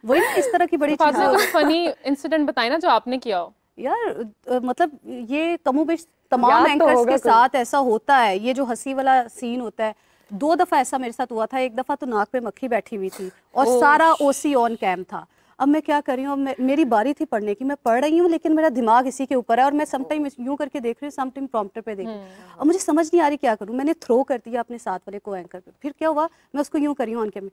वही ना, इस तरह की बड़ी फातिमा चीजें। कुछ फनी इंसिडेंट बताए ना जो आपने किया हो। यार मतलब ये कमोबेश तमाम याद तो एंकर्स होगा के कोई। साथ ऐसा होता है, ये जो हंसी वाला सीन होता है। 2 दफा ऐसा मेरे साथ हुआ था। एक दफा तो नाक पे मक्खी बैठी हुई थी और सारा ओसी ऑन कैम था। अब मैं क्या कर रही हूँ, मेरी बारी थी पढ़ने की, मैं पढ़ रही हूँ लेकिन मेरा दिमाग इसी के ऊपर है और मैं समटाइम यूं करके देख रही हूँ, समटाइम प्रॉम्प्टर पे देख रही हूँ। अब मुझे समझ नहीं आ रही क्या करूँ। मैंने थ्रो कर दिया अपने साथ वाले को एंकर पे। फिर क्या हुआ, मैं उसको यूं कर रही हूँ ऑन कैम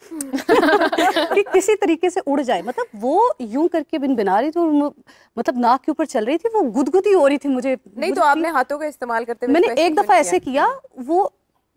कि किसी तरीके से उड़ जाए। मतलब वो यूं करके बिन बना रही थी और मतलब नाक के ऊपर चल रही थी, वो गुदगुदी हो रही थी मुझे। नहीं तो आपने हाथों का इस्तेमाल करते हुए मैंने special एक दफा ऐसे किया, वो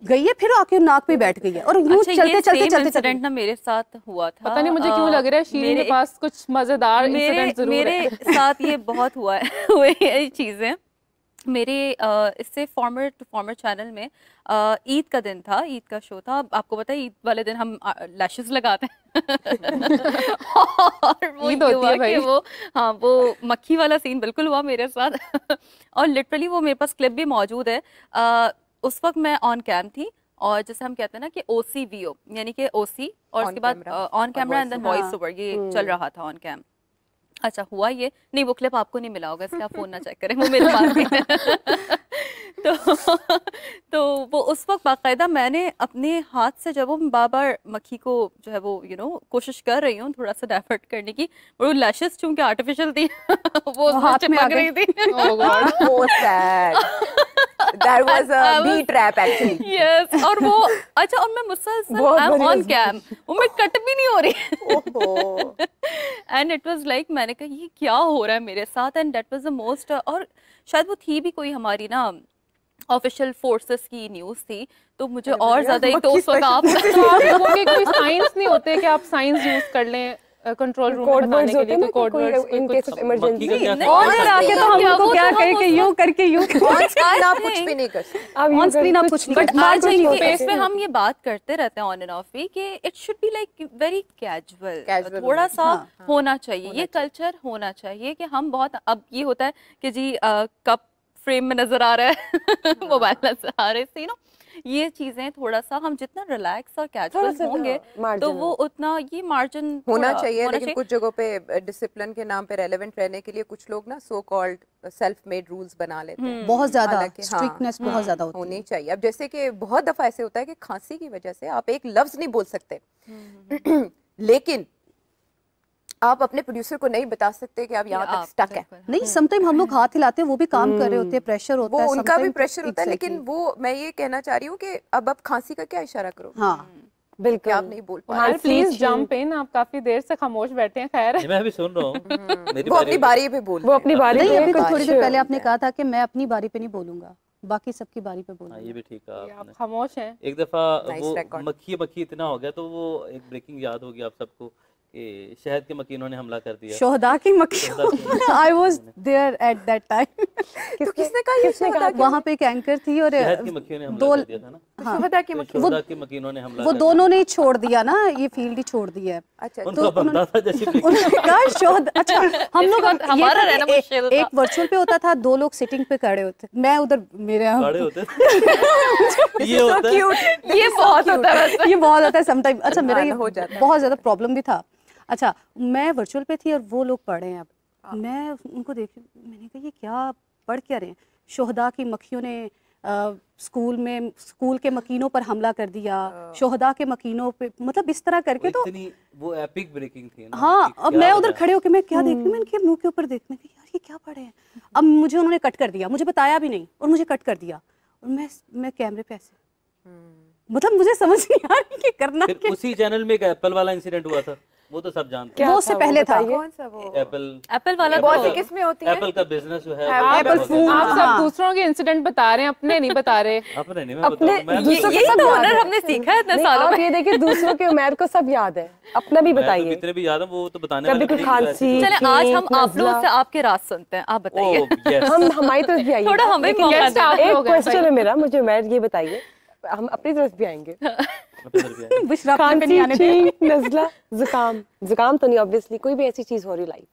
गई है फिर आके नाक पे बैठ गई है और यूं अच्छा, चलते ये चलते सेम चलते इंसिडेंट ना मेरे साथ हुआ था। पता नहीं मुझे क्यों लग रहा है शीरीन के पास कुछ मजेदार इंसिडेंट जरूर है। मेरे साथ ये बहुत हुआ है हुए ये चीजें। मेरे इससे फॉर्मर टू फॉर्मर चैनल में ईद का दिन था, ईद का शो था। आपको पता है ईद वाले दिन हम लैशेस लगाते हैं और वो ईद ये होती हुआ है भाई। कि वो हाँ वो मक्खी वाला सीन बिल्कुल हुआ मेरे साथ और लिटरली वो मेरे पास क्लिप भी मौजूद है। उस वक्त मैं ऑन कैम थी और जैसे हम कहते हैं ना कि OCVO यानी कि OC और On उसके बाद camera on camera and then हाँ। वॉइस ओवर ये चल रहा था ऑन कैम। अच्छा हुआ ये नहीं, वो क्लिप आपको नहीं मिला होगा इसलिए आप फोन ना चेक करें, वो मेरे पास ही है। तो वो उस वक्त बाकायदा मैंने अपने हाथ से जब वो बार बार मक्खी को जो है वो कोशिश कर रही हूँ थोड़ा सा डाइवर्ट करने की, वो लैशेस चूंकि आर्टिफिशियल थी वो हाथ में आ चिपक रही गई। थी। Oh God. so sad. That was a bee trap actually. Yes और वो अच्छा और मैं मुसलसल बहुत आई एम बढ़िया ऑन कैम, वो मैं कट भी नहीं हो रही ओहो। एंड इट वाज लाइक मैंने कहा ये क्या हो रहा है मेरे साथ and that was the most और शायद वो थी भी कोई हमारी ना ऑफिशियल फोर्सेस की न्यूज़ थी तो मुझे और ज्यादा एक तो उस वक्त आप लोगों के कोई साइंस नहीं होते कि आप साइंस यूज कर लें कंट्रोल रूम में कोड बताने वर्ड्स के होते लिए हैं ना कोई कि कोड कोई वर्ड्स इन केस ऑफ मक्खी का क्या इमरजेंसी। था? और फिर आके तो हम उनको क्या कहे कि यूं करके यूं ऑन स्क्रीन आप कुछ भी नहीं कर सकते। ऑन स्क्रीन आप कुछ नहीं बट कर आज सकते। इनकी फेस पे हम ये बात करते रहते हैं ऑन एंड ऑफ भी कि it should be like very casual, Casual थोड़ा सा हाँ। होना चाहिए, ये कल्चर होना चाहिए कि हम बहुत अब ये होता है कि जी कप फ्रेम में नजर आ रहा है मोबाइल नजर आ रहे हैं ये चीजें थोड़ा सा हम जितना रिलैक्स और थोड़ा कैजुअल सा होंगे margin तो वो उतना ये मार्जिन होना चाहिए, लेकिन कुछ जगहों पे डिसिप्लिन के नाम पे रेलेवेंट रहने के लिए कुछ लोग ना so called self made rules बना लेते हैं। बहुत ज्यादा हालांकि हाँ, स्ट्रिक्टनेस बहुत ज्यादा होती होनी है। चाहिए। अब जैसे कि बहुत दफा ऐसे होता है कि खांसी की वजह से आप एक लफ्ज नहीं बोल सकते लेकिन आप अपने प्रोड्यूसर को नहीं बता सकते कि आप यहाँ तक स्टक है। नहीं, समटाइम हम लोग हाथ हिलाते हैं, वो भी काम कर रहे होते हैं, प्रेशर होता वो है, उनका भी sometime- प्रेशर होता है, लेकिन Exactly. वो मैं ये कहना चाह रही हूँ कि अब आप खांसी का क्या इशारा करो हाँ कि बिल्कुल आप नहीं बोल पा हाँ, रहे। प्लीज जंप इन, आप काफी देर से खामोश बैठे हैं। खैर नहीं, मैं अभी सुन रहा हूँ। मेरी वो अपनी बारी पे बोल वो अपनी बारी नहीं, पे अभी तो कुछ- थोड़ी देर पहले आपने कहा था कि मैं अपनी बारी पे नहीं बोलूंगा, बाकी सबकी बारी पे हाँ, बोलूंगा। ये भी ठीक कहा आप आपने। खामोश हैं। एक दफा Nice वो record. मक्खी इतना हो गया तो वो एक ब्रेकिंग याद होगी आप सबको कि शहद के मक्खियों ने हमला कर दिया। शोहदा की मक्खी, I was there at that time. तो किसने कहा ये शोहदा की? वहाँ पे एक एंकर थी और शहद की मक्खियों ने हमला दो कर दिया था ना। हाँ, शोहदा की तो मक्खी? शोहदा की मक्खियों ने हमला वो कर दोनों ने ही छोड़ दिया ना, ये फील्ड ही छोड़ दी है। अच्छा दिया। उनका तो बनता था जैसे उन्होंने कहा शोहद, अच्छा हम लोग बाद हमारा रहना मुश्किल था। एक वर्चुअल पे होता था, 2 लोग सिटिंग पे खड़े होते, मैं उधर मेरे खड़े होते थे। ये होता है ये बहुत होता है वैसे। ये बहुत होता है समटाइम। अच्छा मेरा हाँ, ये हो जाता है। बहुत ज्यादा प्रॉब्लम भी था। अच्छा मैं वर्चुअल पे थी और वो लोग पढ़ रहे हैं। अब मैं उनको देख, मैंने कहा ये क्या पढ़ क्या रहे हैं। शोहदा की मक्खियों ने स्कूल के मकीनों पर हमला कर दिया, शोहदा के मकीनों पे, मतलब इस तरह करके। तो इतनी वो एपिक ब्रेकिंग थी ना हाँ, कि अब क्या मैं हो उधर रहा है। खड़े होके मैं क्या देख रही हूँ, मैं इनके मुंह के ऊपर देख, मैं यार ये क्या पढ़े हैं। अब मुझे उन्होंने कट कर दिया, मुझे बताया भी नहीं और मुझे कट कर दिया और मैं कैमरे पे ऐसे, मतलब मुझे समझ नहीं आ रही कि करना फिर क्या। उसी चैनल में एक एप्पल वाला इंसिडेंट हुआ था, वो तो सब जानते क्या वो था उससे पहले था। बताइए। कौन सा वो? हैं। एप्पल वाला बहुत सी तो किस्में होती हैं। एप्पल का बिजनेस जो है Apple वो food, आप सब हाँ। दूसरों के इंसिडेंट बता रहे हैं, अपने नहीं बता रहे। अपने नहीं मैं अपने बताऊं, मैं दूसरों के यही सब तो याद हुनर है। हमने सीखा है इतने नहीं, सालों आप में। ये देखिए दूसरों के उमर को सब याद है, अपना भी मैं तो बताइए। जितने भी याद है वो तो बताने कभी वाला कोई नहीं, खांसी, वैसे चले आज हम आप लोगों नज़ला। से आपके राज सुनते हैं, आप तो- बताइए। ओह, yes। हम हमारी तरफ भी आइए। थोड़ा हमें लेकिन मौका guest आप दें। एक लोग हैं क्वेश्चन भाई। है मेरा, मुझे उमैर ये बताइए, हम अपनी तरफ भी आएंगे। अपने तरफ भी आए। बुशरा अपने पे नहीं आने दे। छींक, नज़ला, जुकाम तो नहीं, ऑब्वियसली कोई भी ऐसी चीज हो रही लाइफ,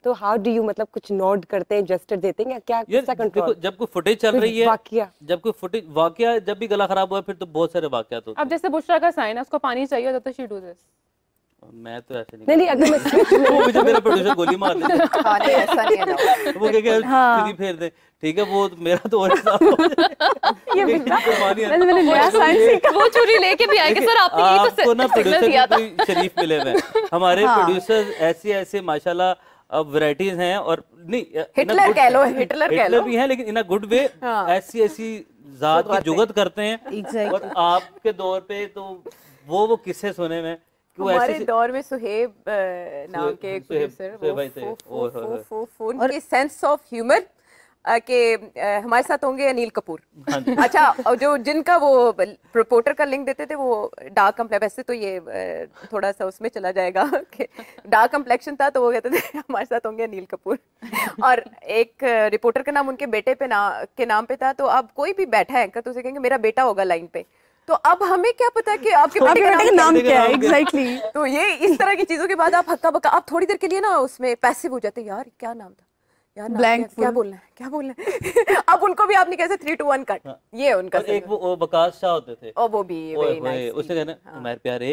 तो हाउ डू यू, मतलब कुछ नोट करते हैं, जेस्चर देते हैं, या क्या यार किसका देखो कंट्रोल? जब कोई फुटेज चल रही है, वाकया जब कोई फुटेज वाकया जब भी गला खराब हुआ फिर तो बहुत सारे वाकयात होते अब जैसे बुशरा का साइन है, उसको पानी चाहिए होता तो शी डू दिस। मैं तो ऐसे नहीं नहीं अगर मैं switch में वो मुझे मेरा प्रोड्यूसर गोली मार देता है। हाँ नहीं ऐसा नहीं है वो क्या क्या फेर दे, ठीक है वो मेरा तो और हिसाब हो जाए। ये बिल्कुल मैंने नया साइंस सीखा। वो चूड़ी लेके भी आएंगे सर, आपने यही आपको ना तो सिग्नल प्रोड्यूसर दिया था। कोई शरीफ मिले हुए हैं। हमारे प्रोड्यूसर ऐसे ऐसे माशाल्लाह अब वैरायटीज हैं, और नहीं हिटलर कह लो, हिटलर कह लो। भी हैं, लेकिन इन अ गुड वे ऐसी ऐसी जात की जुगत करते हैं। और आपके दौर पे तो वो किस्से सुने में कि वो हमारे ऐसे दौर में सुहेब नाम के एक प्रोड्यूसर सुहेब भाई थे। उनके सेंस ऑफ ह्यूमर के हमारे साथ होंगे अनिल कपूर। हाँ जी। अच्छा, और जो जिनका वो रिपोर्टर का लिंक देते थे वो डार्क कम्प्लेक्शन, वैसे तो ये थोड़ा सा उसमें चला जाएगा कि डार्क कम्प्लेक्शन था, तो वो कहते थे हमारे साथ होंगे अनिल कपूर। और एक रिपोर्टर का नाम उनके बेटे पे के नाम पे था, तो अब कोई भी बैठा है तो उसे कहेंगे मेरा बेटा होगा लाइन पे, तो अब हमें क्या पता कि आपके बेटे का नाम क्या है एग्जैक्टली। तो ये इस तरह की चीजों के बाद आप हक्का बक्का, आप थोड़ी देर के लिए ना उसमें पैसिव हो जाते हैं, यार क्या नाम था यार, Blank क्या बोलना है क्या बोलना है। अब उनको भी आपने कैसे 3 to 1 कट, ये उनका और एक वो बकास शाह होते थे, और वो भी very nice उसने कहना हमारे प्यारे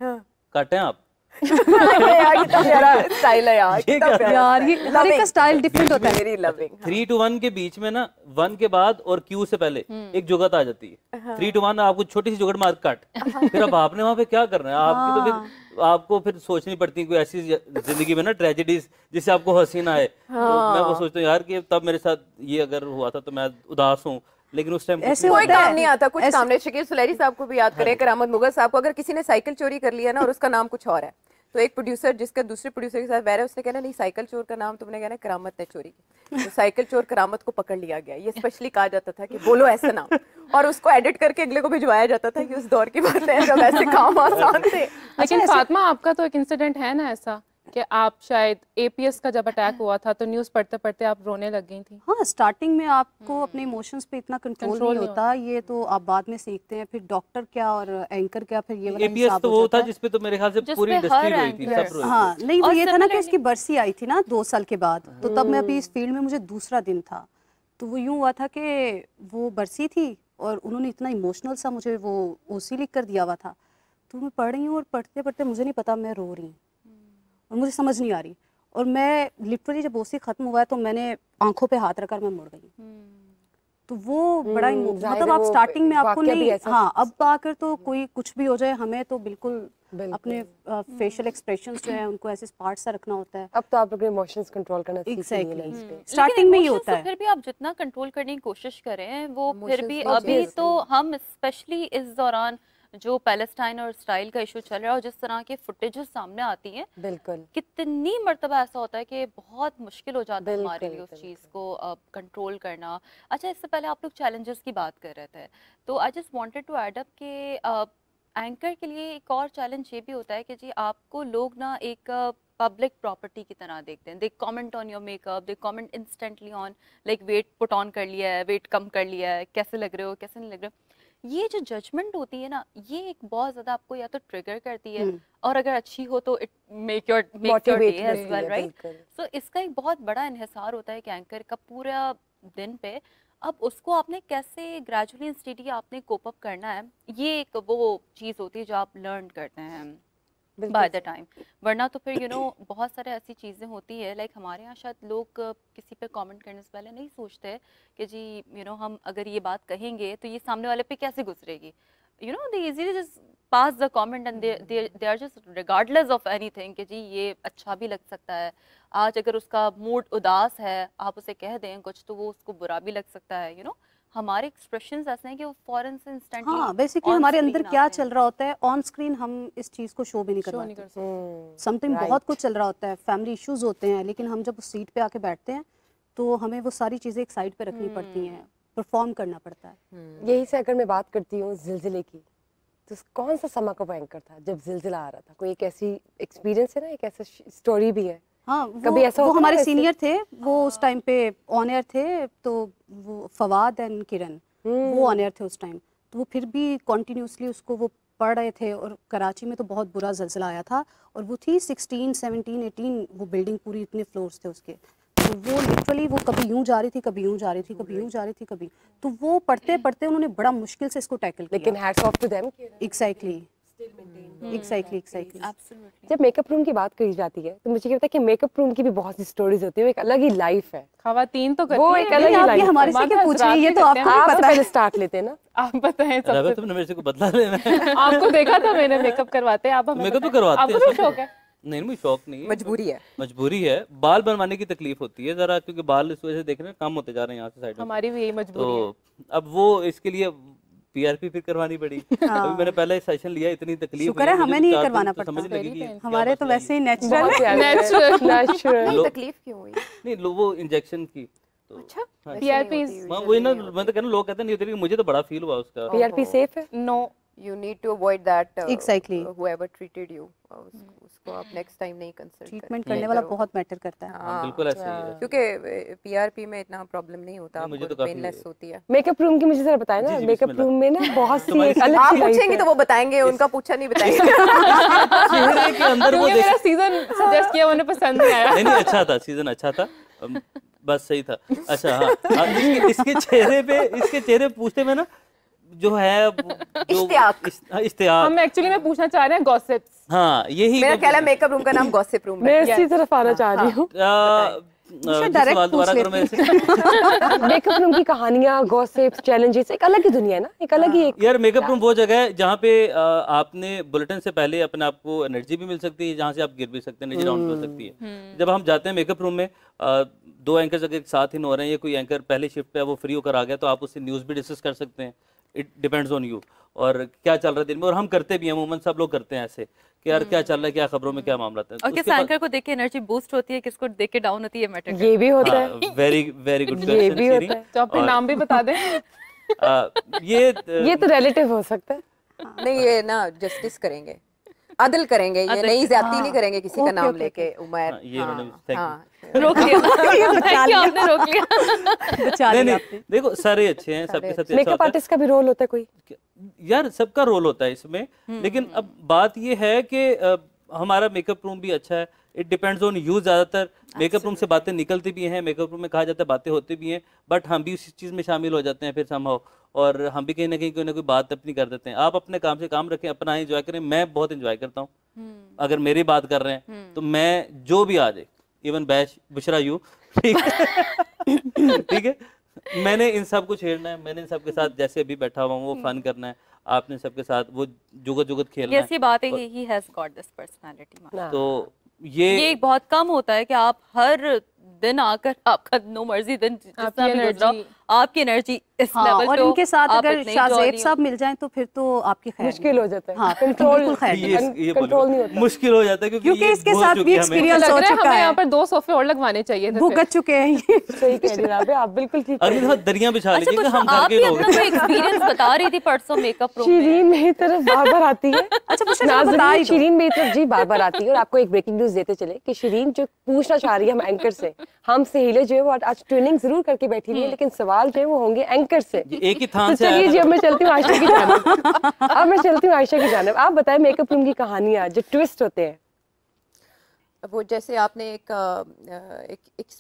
हाँ। काटे आप। यार कितना प्यारा स्टाइल है यार, ये कितना क्या प्यारा यार ये हर एक का स्टाइल डिफरेंट होता है। Very loving. 3 to 1 के बीच में ना 1 के बाद और Q से पहले एक जुगत आ जाती है। 3 to 1 आपको छोटी सी जुगत मार कट, फिर अब आपने वहां पे क्या करना है, आपकी तो फिर आपको फिर सोचनी पड़ती है कोई ऐसी जिंदगी में ना ट्रेजेडीज जिससे आपको हंसी ना आए। तो मैं वो सोचता हूँ यार कि तब मेरे साथ ये अगर हुआ था तो मैं उदास हूँ, लेकिन उस टाइम कोई काम नहीं आता, कुछ काम नहीं। शकील सुलैरी साहब को भी याद करें, करामत मुगल साहब को, अगर किसी ने साइकिल चोरी कर लिया ना और उसका नाम कुछ और है, तो एक प्रोड्यूसर जिसका दूसरे प्रोड्यूसर के साथ बैर है, उसने कहना नहीं साइकिल चोर का नाम तुमने कहना करामत ने चोरी की, तो साइकिल चोर करामत को पकड़ लिया गया। ये स्पेशली कहा जाता था कि बोलो ऐसा नाम, और उसको एडिट करके अगले को भिजवाया जाता था कि उस दौर की बात है जब ऐसे काम आसान थे। लेकिन फातिमा आपका तो एक इंसिडेंट है ना ऐसा कि आप शायद एपीएस का जब अटैक हुआ था तो न्यूज़ पढ़ते पढ़ते आप रोने लग गई थी। हाँ, स्टार्टिंग में आपको अपने इमोशंस पे इतना कंट्रोल नहीं होता, ये तो आप बाद में सीखते हैं। फिर डॉक्टर क्या और एंकर क्या, फिर ये वाला एपीएस तो वो था जिसपे तो मेरे ख्याल से पूरी इंडस्ट्री रोई थी, सब रोए थे। हाँ नहीं, वो ये था ना कि इसकी बरसी आई थी ना 2 साल के बाद, तो तब मैं अभी इस फील्ड में मुझे दूसरा दिन था, तो वो यूँ हुआ था कि वो बरसी थी और उन्होंने इतना इमोशनल सा मुझे वो ओसी लिख कर दिया हुआ था, तो मैं पढ़ रही हूँ और पढ़ते पढ़ते मुझे नहीं पता मैं रो रही हूँ और मुझे समझ नहीं आ रही, और मैं लिटरली जब ओसी खत्म हुआ है तो मैंने आंखों पे हाथ रखकर मैं मुड़ गई। तो वो बड़ा मतलब आप स्टार्टिंग में आपको नहीं, हाँ अब आकर तो कोई कुछ भी हो जाए हमें तो बिल्कुल अपने फेशियल एक्सप्रेशंस जो है उनको ऐसे स्पार्ट सा रखना होता है। अब तो आप अपने इमोशंस कंट्रोल करना सीख लिए हैं इस पे। स्टार्टिंग में ही होता है, फिर भी आप जितना कंट्रोल करने की कोशिश करें वो फिर भी अभी तो हम स्पेशली इस दौरान जो पैलेस्टाइन और इसराइल का इशू चल रहा है और जिस तरह के फुटेजेस सामने आती हैं, बिल्कुल कितनी मर्तबा ऐसा होता है कि बहुत मुश्किल हो जाता है हमारे लिए उस चीज़ को कंट्रोल करना। अच्छा, इससे पहले आप लोग चैलेंजेस की बात कर रहे थे, तो I just wanted to add up कि एंकर के लिए एक और चैलेंज ये भी होता है कि जी आपको लोग ना एक पब्लिक प्रॉपर्टी की तरह देखते हैं। They comment on your makeup, they comment instantly on like weight put on कर लिया है, वेट कम कर लिया है, कैसे लग रहे हो कैसे नहीं लग रहे हो। ये जो जजमेंट होती है ना, ये एक बहुत ज्यादा आपको या तो ट्रिगर करती है और अगर अच्छी हो तो it make your day as well, right. So इसका एक बहुत बड़ा इन्हिसार होता है कि एंकर का पूरा दिन पे। अब उसको आपने कैसे ग्रेजुअली एंड स्टडी आपने कोप अप करना है, ये एक वो चीज़ होती है जो आप लर्न करते हैं बाय द टाइम। वरना तो फिर बहुत सारे ऐसी चीज़ें होती है लाइक हमारे यहाँ शायद लोग किसी पे कमेंट करने से पहले नहीं सोचते कि जी हम अगर ये बात कहेंगे तो ये सामने वाले पे कैसे गुजरेगी। they easily just pass the comment and they are just regardless of anything कि जी ये अच्छा भी लग सकता है। आज अगर उसका मूड उदास है आप उसे कह दें कुछ तो वो उसको बुरा भी लग सकता है। हमारे एक्सप्रेशंस ऐसे हैं कि वो फौरन से इंस्टेंटली, हाँ बेसिकली हमारे अंदर क्या चल रहा होता है ऑन स्क्रीन हम इस चीज को शो भी नहीं कर सकते। समथिंग बहुत कुछ चल रहा होता है, फैमिली इश्यूज होते हैं, लेकिन हम जब उस सीट पे आके बैठते हैं तो हमें वो सारी चीजें एक साइड पे रखनी पड़ती हैं, परफॉर्म करना पड़ता है। यही से अगर मैं बात करती हूँ जिलजिले की, तो कौन सा समा का एंकर था जब जिलजिला आ रहा था? कोई एक ऐसी एक्सपीरियंस है ना, एक ऐसा स्टोरी भी है? हाँ, कभी ऐसा वो हमारे सीनियर थे, वो उस टाइम पे ऑन एयर थे, तो वो फवाद एंड किरण वो ऑन एयर थे उस टाइम, तो वो फिर भी कॉन्टिन्यूसली उसको वो पढ़ रहे थे। और कराची में तो बहुत बुरा ज़लज़ला आया था और वो थी 16, 17, 18 वो बिल्डिंग पूरी इतने फ्लोर्स थे उसके, तो वो लिटरली वो कभी यूं जा रही थी, कभी यूं जा रही थी, कभी यूं जा रही थी, कभी, तो वो पढ़ते पढ़ते उन्होंने बड़ा मुश्किल से इसको टैकल किया। लेकिन hats off to them. Exactly exactly exactly. Absolutely. जब मेकअप रूम की बात करी जाती है तो मुझे क्या लगता है कि मेकअप रूम की भी बहुत सी स्टोरीज होती है, वो एक अलग ही लाइफ है। खवातीन तो करती वो हैं। एक अलग ही आप ये लाइफ हमारे से क्या पूछ रही है, ये तो आपको भी आप पता है। पहले स्टार्ट लेते हैं ना। आप बताएं रवा, सबसे। तुमने मेरे से को बदला लेना है। आपको देखा था मैंने मेकअप करवाते, आप हमें मेकअप तो बताएं। करवाते आपको हैं भी शौक है? नहीं, मुझे शौक नहीं है, मजबूरी है। मजबूरी है। बाल बनवाने की तकलीफ होती है जरा, क्योंकि बाल इस वजह से देख रहे हैं कम होते जा रहे हैं यहाँ से साइड में। हमारी भी यही मजबूरी है। तो अब वो इसके लिए पीआरपी फिर करवानी पड़ी। अभी मैंने पहले सेशन लिया, इतनी तकलीफ शुक्र है हुई, मुझे हमें तो नहीं 4 दिन करवाना तो समझ पड़ता। लगी कि हमारे तो वैसे ही नेचुरल बहुत है। प्यारे हैं। नेचुरल। नहीं तकलीफ क्यों हुई? नहीं वो इंजेक्शन की तो अच्छा, PRP वही ना, मैं तो कहना लोग कहते नहीं होते, लेकिन मुझे तो बड़ा फील हुआ उसका। पीआरपी सेफ है? No. you need to avoid that Exactly. whoever treated you उसको आप next time नहीं कंसल्ट ट्रीटमेंट करने वाला बहुत मैटर करता है। हाँ, बिल्कुल ऐसे ही है। क्योंकि पीआरपी में इतना प्रॉब्लम नहीं होता, मुझे आपको तो काफी- पेनलेस होती है। मेकअप रूम की मुझे जरा बताएं ना। जी, मेकअप बिस्मिल्लाह। रूम में ना बहुत सी एक अलग आप सी लाइफ पूछेंगे है। तो वो बताएंगे, उनका पूछा नहीं बताएंगे। चेहरे के अंदर वो क्योंकि देख मेरा सीजन सजेस्ट किया, उन्हें पसंद नहीं आया। नहीं अच्छा था, सीजन अच्छा था, बस सही था। अच्छा हाँ, इसके चेहरे पे पूछते में ना जो है इश्तियाक। इश्तियाक, हम एक्चुअली में पूछना चाह रहे हैं गॉसिप्स। हाँ यही मेरा ख्याल है मेकअप रूम का नाम गॉसिप रूम मैं है। इसी तरफ आना चाह रही हूँ। direct सवाल दोबारा पूछ करो मेरे से। मेकअप रूम की कहानियां, गॉसिप्स, चैलेंजेस, एक अलग ही दुनिया है ना, एक अलग ही एक। यार मेकअप रूम वो जगह है जहाँ पे आपने बुलेटिन से पहले अपने आप को एनर्जी भी मिल सकती है, जहाँ से आप गिर भी सकते हैं, एनर्जी डाउन भी हो सकती है। जब हम जाते हैं मेकअप रूम में, 2 एंकर्स अगर एक साथ ही हो रहे हैं, या कोई एंकर पहले शिफ्ट पे है वो फ्री होकर आ गया, तो आप उससे न्यूज़ भी डिस्कस कर सकते हैं। इट डिपेंड्स ऑन यू, और क्या चल रहा है दिन में, और हम करते भी हैं, अमूमन सब लोग करते हैं ऐसे कि यार क्या चल रहा है, क्या खबरों में क्या मामला है। और किस एंकर को देख के एनर्जी बूस्ट होती है, किसको देख के डाउन होती है, मैटर ये भी होता है। वेरी वेरी गुड ये भी होता क्वेश्चन। है। तो अपने नाम भी बता दें। ये तो रिलेटिव हो सकता है। नहीं, ये ना जस्टिस करेंगे, अदल करेंगे, ये नहीं ज्यादती नहीं करेंगे किसी का नाम लेके। उमर ये उन्होंने thank you। हाँ, रोक लिया। Thank you, आपने रोक लिया। बचा नहीं लिया नहीं, देखो सारे अच्छे हैं, सबके साथ अच्छा मेकअप होता है। आर्टिस्ट का भी रोल होता है कोई? यार सबका रोल होता है इसमें, लेकिन अब बात ये है कि हमारा मेकअप रूम भी अच्छा है। It depends on you. ज्यादातर मेकअप रूम से बातें निकलती भी हैं, मेकअप रूम में कहा जाता है बातें होती भी हैं, बट हम भी उस चीज़ में शामिल हो जाते हैं फिर समहाउ, और हम भी कहीं ना कहीं कोई ना कोई बात अपनी कर देते हैं। आप अपने काम से काम रखें, अपना एंजॉय करें। मैं बहुत एंजॉय करता हूँ, अगर मेरी बात कर रहे हैं तो मैं जो भी आ जाए, इवन बुशरा यू, ठीक है ठीक है, मैंने इन सब को छेड़ना है, मैंने इन सब के साथ जैसे अभी बैठा हुआ हूँ वो फन करना है, आपने सबके साथ वो जुगत जुगत खेलना यस, ये बात है, he has got this personality. है। तो ये बहुत कम होता है कि आप हर दिन आकर आपका नो मर्जी दिन जितना भी गुजरा हो, आपकी एनर्जी इस हाँ, लेवल और पे हो, इनके साथ आप अगर इतने शाहजेब jolly हो। साहब मिल जाएं तो फिर तो आपकी खैर मुश्किल हो जाता है। हाँ, कंट्रोल बिल्कुल खैर ये कंट्रोल नहीं होता। मुश्किल हो जाता है, क्योंकि ये इसके बोल साथ चुकी भी है हमें। एक्सपीरियंस लग हो रहा है चुका हमें है, यहाँ पर 2 सोफे और लगवाने चाहिए थे। भुगत चुके हैं ये। सही कह रही हैं आप बिल्कुल ठीक। अगली दफा दरियां बिछा अच्छा, लीजिएगा, बुशरा, हम घर आप के भी लोग अपना कोई एक्सपीरियंस बता रही थी परसों मेकअप रूम में। शिरीन मेरी तरफ बार बार आती है। अच्छा बुशरा चलो बता नाज़रीन, ही दो। शिरीन मेरी तरफ जी बार बार आती है, और आपको एक ब्रेकिंग न्यूज देते चले कि शिरीन जो पूछना चाह रही है हम एंकर से, हम सहेले जो है वो आज ट्रेनिंग जरूर करके बैठी हुई है, लेकिन सवाल जो है वो होंगे एंकर से। एक ही थान तो से चलिए आया जी, था। अब मैं चलती हूँ आयशा की जानिब। अब मैं चलती हूँ आयशा की जानिब। आप बताएं मेकअप रूम की कहानियां जो ट्विस्ट होते हैं। वो जैसे आपने एक